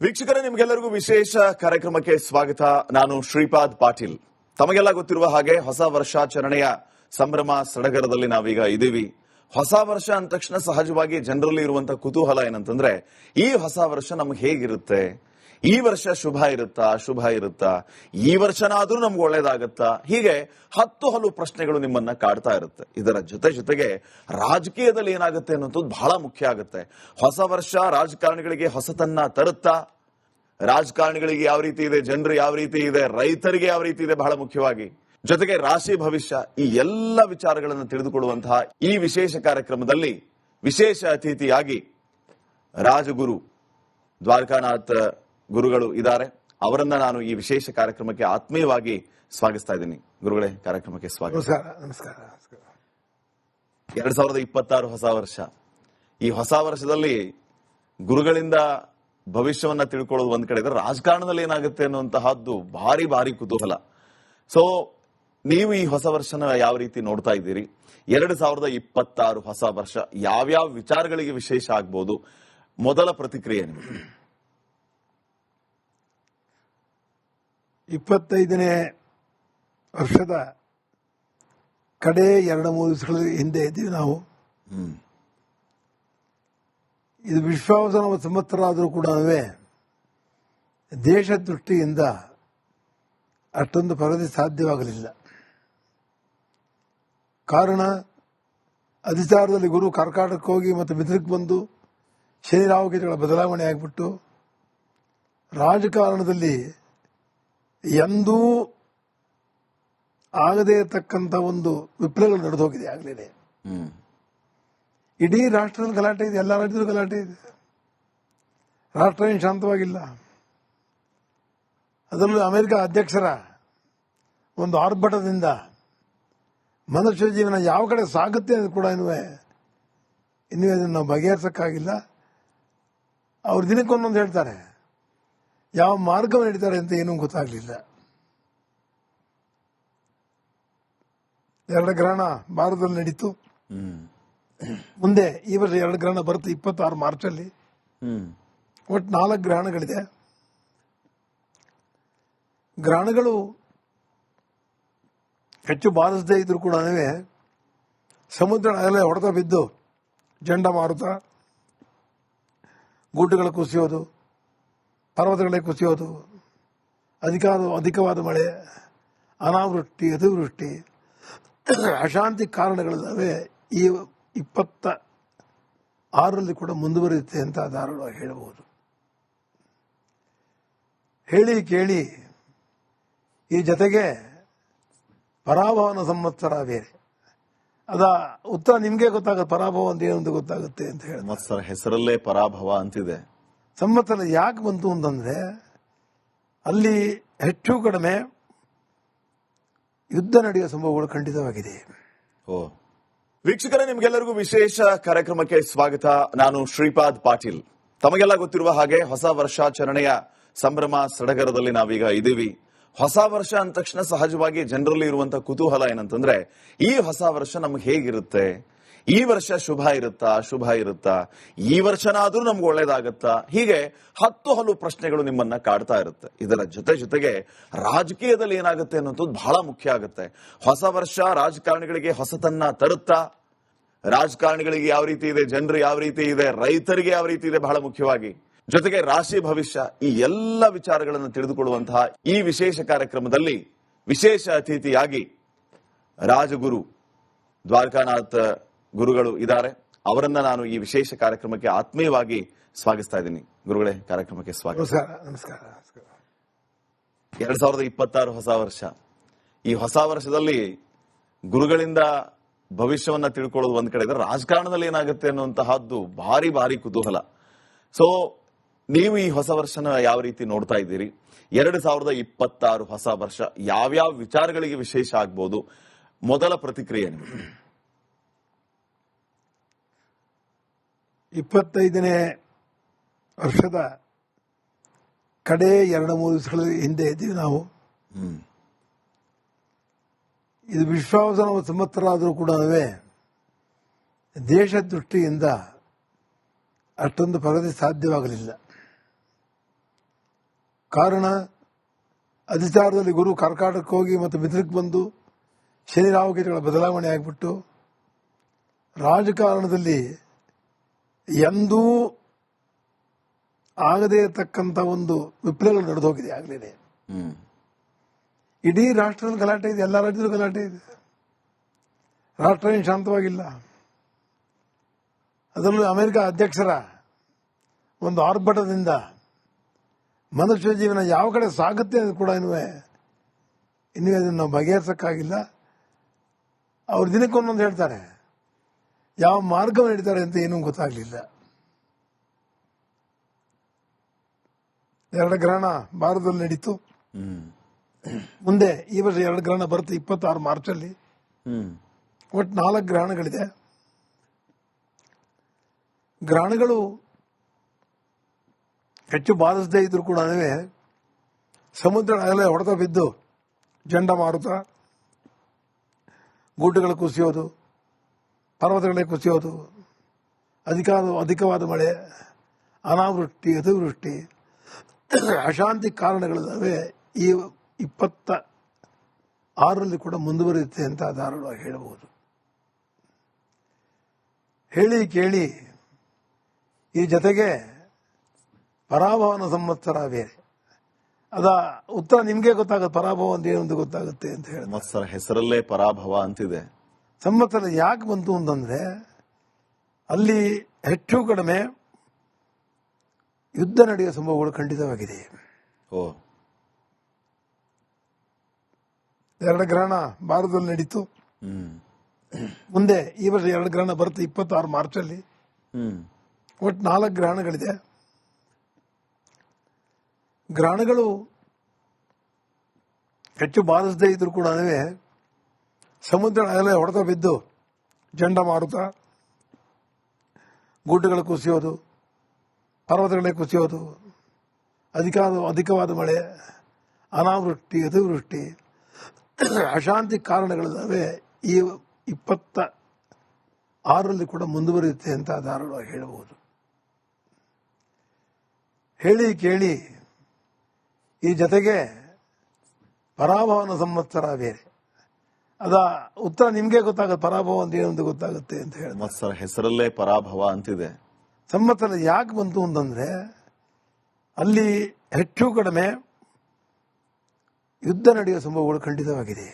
ವೀಕ್ಷಕರೇ, ನಿಮಗೆಲ್ಲರಿಗೂ ವಿಶೇಷ ಕಾರ್ಯಕ್ರಮಕ್ಕೆ ಸ್ವಾಗತ. ನಾನು ಶ್ರೀಪಾದ್ ಪಾಟೀಲ್. ತಮಗೆಲ್ಲ ಗೊತ್ತಿರುವ ಹಾಗೆ ಹೊಸ ವರ್ಷಾಚರಣೆಯ ಸಂಭ್ರಮ ಸಡಗರದಲ್ಲಿ ನಾವೀಗ ಇದ್ದೀವಿ. ಹೊಸ ವರ್ಷ ಅಂದ ತಕ್ಷಣ ಸಹಜವಾಗಿ ಜನರಲ್ಲಿ ಇರುವಂತಹ ಕುತೂಹಲ ಏನಂತಂದ್ರೆ, ಈ ಹೊಸ ವರ್ಷ ನಮ್ಗೆ ಹೇಗಿರುತ್ತೆ, ಈ ವರ್ಷ ಶುಭ ಇರುತ್ತಾ, ಈ ವರ್ಷನಾದ್ರೂ ನಮ್ಗೆ ಒಳ್ಳೇದಾಗತ್ತಾ, ಹೀಗೆ ಹಲವು ಪ್ರಶ್ನೆಗಳು ನಿಮ್ಮನ್ನ ಕಾಡ್ತಾ ಇರುತ್ತೆ. ಇದರ ಜೊತೆಗೆ ರಾಜಕೀಯದಲ್ಲಿ ಏನಾಗುತ್ತೆ ಅನ್ನೋದು ಬಹಳ ಮುಖ್ಯ ಆಗುತ್ತೆ. ಹೊಸ ವರ್ಷ ರಾಜಕಾರಣಿಗಳಿಗೆ ಹೊಸತನ್ನ ತರುತ್ತಾ, ರಾಜಕಾರಣಿಗಳಿಗೆ ಯಾವ ರೀತಿ ಇದೆ, ಜನರು ಯಾವ ರೀತಿ ಇದೆ, ರೈತರಿಗೆ ಯಾವ ರೀತಿ ಇದೆ, ಬಹಳ ಮುಖ್ಯವಾಗಿ ಜೊತೆಗೆ ರಾಶಿ ಭವಿಷ್ಯ, ಈ ಎಲ್ಲ ವಿಚಾರಗಳನ್ನು ತಿಳಿದುಕೊಳ್ಳುವಂತಹ ಈ ವಿಶೇಷ ಕಾರ್ಯಕ್ರಮದಲ್ಲಿ ವಿಶೇಷ ಅತಿಥಿಯಾಗಿ ರಾಜಗುರು ದ್ವಾರಕಾನಾಥ್ ಗುರುಗಳು ಇದ್ದಾರೆ. ಅವರನ್ನ ನಾನು ಈ ವಿಶೇಷ ಕಾರ್ಯಕ್ರಮಕ್ಕೆ ಆತ್ಮೀಯವಾಗಿ ಸ್ವಾಗತಿಸ್ತಾ ಇದ್ದೀನಿ. ಗುರುಗಳೇ, ಕಾರ್ಯಕ್ರಮಕ್ಕೆ ಸ್ವಾಗತ. ನಮಸ್ಕಾರ. 2026 ಹೊಸ ವರ್ಷ. ಈ ಹೊಸ ವರ್ಷದಲ್ಲಿ ಗುರುಗಳಿಂದ ಭವಿಷ್ಯವನ್ನ ತಿಳ್ಕೊಳ್ಳೋದು ಒಂದ್ ಕಡೆ ಇದ್ರೆ, ರಾಜಕಾರಣದಲ್ಲಿ ಏನಾಗುತ್ತೆ ಅನ್ನುವಂತಹದ್ದು ಭಾರಿ ಕುತೂಹಲ. ಸೊ ನೀವು ಈ ಹೊಸ ವರ್ಷನ ಯಾವ ರೀತಿ ನೋಡ್ತಾ ಇದ್ದೀರಿ? 2026 ಹೊಸ ವರ್ಷ ಯಾವ್ಯಾವ ವಿಚಾರಗಳಿಗೆ ವಿಶೇಷ ಆಗ್ಬೋದು? ಮೊದಲ ಪ್ರತಿಕ್ರಿಯೆ ನಿಮಗೆ. 25ನೇ ವರ್ಷದ ಕಡೆ 2-3 ದಿವಸಗಳ ಹಿಂದೆ ಇದ್ದೀವಿ ನಾವು. ಇದು ವಿಶ್ವಾವಸನ ಸಂವತ್ಸರ ಆದರೂ ಕೂಡ ದೇಶ ದೃಷ್ಟಿಯಿಂದ ಅಷ್ಟೊಂದು ಪ್ರಗತಿ ಸಾಧ್ಯವಾಗಲಿಲ್ಲ. ಕಾರಣ, ಅಧಿಚಾರದಲ್ಲಿ ಗುರು ಕರ್ಕಾಟಕಕ್ಕೆ ಹೋಗಿ ಮತ್ತು ಮಿತ್ರಕ್ಕೆ ಬಂದು ಶನಿ ರಾಹುಕೇತುಗಳ ಬದಲಾವಣೆ ಆಗಿಬಿಟ್ಟು ರಾಜಕಾರಣದಲ್ಲಿ ಎಂದೂ ಆಗದೇ ಇರತಕ್ಕಂಥ ಒಂದು ವಿಪ್ಲವಗಳು ನಡೆದು ಹೋಗಿದೆ ಆಗಲೇ. ಇಡೀ ರಾಷ್ಟ್ರದಲ್ಲಿ ಗಲಾಟೆ ಇದೆ, ಎಲ್ಲ ರಾಜ್ಯದಲ್ಲೂ ಗಲಾಟೆ ಇದೆ. ರಾಷ್ಟ್ರ ಏನು ಶಾಂತವಾಗಿಲ್ಲ. ಅದರಲ್ಲೂ ಅಮೆರಿಕ ಅಧ್ಯಕ್ಷರ ಒಂದು ಆರ್ಭಟದಿಂದ ಮನುಷ್ಯ ಜೀವನ ಯಾವ ಕಡೆ ಸಾಗುತ್ತೆ ಅಂತ ಕೂಡ ಇನ್ನೂ ಅದನ್ನು ನಾವು ಬಗೆಹರಿಸಕ್ಕಾಗಿಲ್ಲ. ಅವ್ರು ದಿನಕ್ಕೊಂದೊಂದು ಹೇಳ್ತಾರೆ, ಯಾವ ಮಾರ್ಗವನ್ನು ಹಿಡಿತಾರೆ ಅಂತ ಏನೂ ಗೊತ್ತಾಗಲಿಲ್ಲ. 2 ಗ್ರಹಣ ಭಾರತದಲ್ಲಿ ನಡೀತು. ಮುಂದೆ ಈ ವರ್ಷ 2 ಗ್ರಹಣ ಬರುತ್ತೆ 26 ಮಾರ್ಚಲ್ಲಿ. ಒಟ್ಟು 4 ಗ್ರಹಣಗಳಿದೆ. ಗ್ರಹಣಗಳು ಹೆಚ್ಚು ಬಾಧಿಸದೇ ಇದ್ರು ಕೂಡ ಸಮುದ್ರ ಅಲೆ ಹೊಡೆತ ಬಿದ್ದು ಚಂಡಮಾರುತ, ಗುಡ್ಡಗಳು ಕುಸಿಯೋದು, ಪರ್ವತಗಳೇ ಕುಸಿಯೋದು, ಅಧಿಕವಾದ ಮಳೆ, ಅನಾವೃಷ್ಟಿ, ಅತಿವೃಷ್ಟಿ, ಅಶಾಂತಿ ಕಾರಣಗಳಿದ್ದಾವೆ. ಈ 26ರಲ್ಲಿ ಕೂಡ ಮುಂದುವರಿಯುತ್ತೆ ಅಂತ ಧಾರಾಳವಾಗಿ ಹೇಳಬಹುದು. ಹೇಳಿ ಕೇಳಿ ಈ ಜೊತೆಗೆ ಪರಾಭವನ ಸಂವತ್ಸರ ಬೇರೆ. ಅದ ಉತ್ತರ ನಿಮ್ಗೆ ಗೊತ್ತಾಗುತ್ತೆ, ಪರಾಭವ ಅಂತ ಏನಂತ ಗೊತ್ತಾಗುತ್ತೆ ಅಂತ ಹೇಳಿ. ಸಂವತ್ಸರ ಹೆಸರಲ್ಲೇ ಪರಾಭವ ಅಂತಿದೆ. ಸಂವತ್ಸರ ಯಾಕೆ ಬಂತು ಅಂತಂದ್ರೆ, ಅಲ್ಲಿ ಹೆಚ್ಚು ಕಡಿಮೆ ಯುದ್ಧ ನಡೆಯುವ ಸಂಭವಗಳು ಖಂಡಿತವಾಗಿದೆ. ವೀಕ್ಷಕರೇ, ನಿಮ್ಗೆಲ್ಲರಿಗೂ ವಿಶೇಷ ಕಾರ್ಯಕ್ರಮಕ್ಕೆ ಸ್ವಾಗತ. ನಾನು ಶ್ರೀಪಾದ್ ಪಾಟೀಲ್. ತಮಗೆಲ್ಲ ಗೊತ್ತಿರುವ ಹಾಗೆ ಹೊಸ ವರ್ಷಾಚರಣೆಯ ಸಂಭ್ರಮ ಸಡಗರದಲ್ಲಿ ನಾವೀಗ ಇದ್ದೀವಿ. ಹೊಸ ವರ್ಷ ಅಂದ ತಕ್ಷಣ ಸಹಜವಾಗಿ ಜನರಲ್ಲಿ ಇರುವಂತಹ ಕುತೂಹಲ ಏನಂತಂದ್ರೆ, ಈ ಹೊಸ ವರ್ಷ ನಮ್ಗೆ ಹೇಗಿರುತ್ತೆ, ಈ ವರ್ಷ ಶುಭ ಇರುತ್ತಾ, ಈ ವರ್ಷನಾದ್ರೂ ನಮ್ಗೆ ಒಳ್ಳೇದಾಗತ್ತಾ, ಹೀಗೆ ಹಲವು ಪ್ರಶ್ನೆಗಳು ನಿಮ್ಮನ್ನ ಕಾಡ್ತಾ ಇರುತ್ತೆ. ಇದರ ಜೊತೆಗೆ ರಾಜಕೀಯದಲ್ಲಿ ಏನಾಗುತ್ತೆ ಅನ್ನೋದು ಬಹಳ ಮುಖ್ಯ ಆಗುತ್ತೆ. ಹೊಸ ವರ್ಷ ರಾಜಕಾರಣಿಗಳಿಗೆ ಹೊಸತನ್ನ ತರುತ್ತಾ, ರಾಜಕಾರಣಿಗಳಿಗೆ ಯಾವ ರೀತಿ ಇದೆ, ಜನರು ಯಾವ ರೀತಿ ಇದೆ, ರೈತರಿಗೆ ಯಾವ ರೀತಿ ಇದೆ, ಬಹಳ ಮುಖ್ಯವಾಗಿ ಜೊತೆಗೆ ರಾಶಿ ಭವಿಷ್ಯ, ಈ ಎಲ್ಲ ವಿಚಾರಗಳನ್ನು ತಿಳಿದುಕೊಳ್ಳುವಂತಹ ಈ ವಿಶೇಷ ಕಾರ್ಯಕ್ರಮದಲ್ಲಿ ವಿಶೇಷ ಅತಿಥಿಯಾಗಿ ರಾಜಗುರು ದ್ವಾರಕಾನಾಥ್ ಗುರುಗಳು ಇದ್ದಾರೆ. ಅವರನ್ನ ನಾನು ಈ ವಿಶೇಷ ಕಾರ್ಯಕ್ರಮಕ್ಕೆ ಆತ್ಮೀಯವಾಗಿ ಸ್ವಾಗತಿಸ್ತಾ ಇದ್ದೀನಿ. ಗುರುಗಳೇ, ಕಾರ್ಯಕ್ರಮಕ್ಕೆ ಸ್ವಾಗತ. ನಮಸ್ಕಾರ. 2026 ಹೊಸ ವರ್ಷ. ಈ ಹೊಸ ವರ್ಷದಲ್ಲಿ ಗುರುಗಳಿಂದ ಭವಿಷ್ಯವನ್ನ ತಿಳ್ಕೊಳ್ಳೋದು ಒಂದ್ ಕಡೆ ಇದ್ರೆ, ರಾಜಕಾರಣದಲ್ಲಿ ಏನಾಗುತ್ತೆ ಅನ್ನುವಂತಹದ್ದು ಭಾರಿ ಕುತೂಹಲ. ಸೊ ನೀವು ಈ ಹೊಸ ವರ್ಷನ ಯಾವ ರೀತಿ ನೋಡ್ತಾ ಇದ್ದೀರಿ? 2026 ಹೊಸ ವರ್ಷ ಯಾವ್ಯಾವ ವಿಚಾರಗಳಿಗೆ ವಿಶೇಷ ಆಗ್ಬೋದು? ಮೊದಲ ಪ್ರತಿಕ್ರಿಯೆ ನಿಮಗೆ. 25ನೇ ವರ್ಷದ ಕಡೆ 2-3 ದಿವಸಗಳ ಹಿಂದೆ ಇದ್ದೀವಿ ನಾವು. ಇದು ವಿಶ್ವಾವಸನ ಸಂವತ್ಸರ ಆದರೂ ಕೂಡ ದೇಶ ದೃಷ್ಟಿಯಿಂದ ಅಷ್ಟೊಂದು ಪ್ರಗತಿ ಸಾಧ್ಯವಾಗಲಿಲ್ಲ. ಕಾರಣ ಅಧಿಚಾರದಲ್ಲಿ ಗುರು ಕರ್ಕಾಟಕಕ್ಕೆ ಹೋಗಿ ಮತ್ತು ಮಿತ್ರಕ್ಕೆ ಬಂದು ಶನಿ ರಾಹುಕೇತುಗಳ ಬದಲಾವಣೆ ಆಗಿಬಿಟ್ಟು ರಾಜಕಾರಣದಲ್ಲಿ ಎಂದೂ ಆಗದೇ ಇರತಕ್ಕಂಥ ಒಂದು ವಿಪ್ಲವಗಳು ನಡೆದು ಹೋಗಿದೆ ಆಗಲೇ. ಇಡೀ ರಾಷ್ಟ್ರದಲ್ಲಿ ಗಲಾಟೆ ಇದೆ, ಎಲ್ಲ ರಾಜ್ಯದಲ್ಲೂ ಗಲಾಟೆ ಇದೆ. ರಾಷ್ಟ್ರ ಏನು ಶಾಂತವಾಗಿಲ್ಲ. ಅದರಲ್ಲೂ ಅಮೆರಿಕ ಅಧ್ಯಕ್ಷರ ಒಂದು ಆರ್ಭಟದಿಂದ ಮನುಷ್ಯ ಜೀವನ ಯಾವ ಕಡೆ ಸಾಗುತ್ತೆ ಅದು ಕೂಡ ಇನ್ನೂ ಅದನ್ನು ಬಗೆಹರಿಸಕ್ಕಾಗಿಲ್ಲ. ಅವ್ರು ದಿನಕ್ಕೊಂದೊಂದು ಹೇಳ್ತಾರೆ, ಯಾವ ಮಾರ್ಗವನ್ನು ಹಿಡಿತಾರೆ ಅಂತ ಏನೂ ಗೊತ್ತಾಗಲಿಲ್ಲ. 2 ಗ್ರಹಣ ಭಾರತದಲ್ಲಿ ನಡೀತು. ಮುಂದೆ ಈ ವರ್ಷ 2 ಗ್ರಹಣ ಬರುತ್ತೆ 26 ಮಾರ್ಚಲ್ಲಿ. ಒಟ್ಟು 4 ಗ್ರಹಣಗಳಿದೆ. ಗ್ರಹಣಗಳು ಹೆಚ್ಚು ಬಾಧಿಸದೇ ಇದ್ರು ಕೂಡ ಸಮುದ್ರ ಅಗಲೇ ಹೊಡೆತ ಬಿದ್ದು ಚಂಡಮಾರುತ, ಗುಡ್ಡಗಳು ಕುಸಿಯೋದು, ಪರ್ವತಗಳೇ ಕುಸಿಯೋದು, ಅಧಿಕವಾದ ಮಳೆ, ಅನಾವೃಷ್ಟಿ, ಅತಿವೃಷ್ಟಿ, ಅಶಾಂತಿ ಕಾರಣಗಳಿದ್ದಾವೆ. ಈ 26ರಲ್ಲಿ ಕೂಡ ಮುಂದುವರಿಯುತ್ತೆ ಅಂತ ಧಾರಾಳವಾಗಿ ಹೇಳಬಹುದು. ಹೇಳಿ ಕೇಳಿ ಈ ಜೊತೆಗೆ ಪರಾಭವನ ಸಂವತ್ಸರ ಬೇರೆ. ಅದ ಉತ್ತರ ನಿಮ್ಗೆ ಗೊತ್ತಾಗುತ್ತೆ, ಪರಾಭವ ಅಂತ ಏನೊಂದು ಗೊತ್ತಾಗುತ್ತೆ ಅಂತ ಹೇಳಿ. ಸಂವತ್ಸರ ಹೆಸರಲ್ಲೇ ಪರಾಭವ ಅಂತಿದೆ. ಸಂವತ್ಸರ ಯಾಕೆ ಬಂತು ಅಂತಂದ್ರೆ ಅಲ್ಲಿ ಹೆಚ್ಚು ಕಡಿಮೆ ಯುದ್ಧ ನಡೆಯುವ ಸಂಭವಗಳು ಖಂಡಿತವಾಗಿದೆ. 2 ಗ್ರಹಣ ಭಾರತದಲ್ಲಿ ನಡೀತು. ಮುಂದೆ ಈ ವರ್ಷ 2 ಗ್ರಹಣ ಬರುತ್ತೆ 26 ಮಾರ್ಚಲ್ಲಿ. ಒಟ್ಟು 4 ಗ್ರಹಣಗಳಿದೆ. ಗ್ರಹಣಗಳು ಹೆಚ್ಚು ಬಾಧಿಸದೇ ಇದ್ರು ಕೂಡ ಸಮುದ್ರ ಅಗಲೇ ಹೊಡೆತ ಬಿದ್ದು ಚಂಡಮಾರುತ, ಗುಡ್ಡಗಳು ಕುಸಿಯೋದು, ಪರ್ವತಗಳೇ ಕುಸಿಯೋದು, ಅಧಿಕವಾದ ಮಳೆ, ಅನಾವೃಷ್ಟಿ, ಅತಿವೃಷ್ಟಿ, ಅಶಾಂತಿ ಕಾರಣಗಳಿದ್ದಾವೆ. ಈ 26ರಲ್ಲಿ ಕೂಡ ಮುಂದುವರಿಯುತ್ತೆ ಅಂತ ಧಾರಾಳವಾಗಿ ಹೇಳಬಹುದು. ಹೇಳಿ ಕೇಳಿ ಈ ಜೊತೆಗೆ ಪರಾಭವನ ಸಂವತ್ಸರ ಬೇರೆ. ಅದ ಉತ್ತರ ನಿಮ್ಗೆ ಗೊತ್ತಾಗುತ್ತೆ, ಪರಾಭವ ಅಂತ ಏನೊಂದು ಗೊತ್ತಾಗುತ್ತೆ ಅಂತ ಹೇಳಿ. ಸಂವತ್ಸರ ಹೆಸರಲ್ಲೇ ಪರಾಭವ ಅಂತಿದೆ. ಸಂವತ್ಸರ ಯಾಕೆ ಬಂತು ಅಂತಂದ್ರೆ ಅಲ್ಲಿ ಹೆಚ್ಚು ಕಡಿಮೆ ಯುದ್ಧ ನಡೆಯುವ ಸಂಭವಗಳು ಖಂಡಿತವಾಗಿದೆ.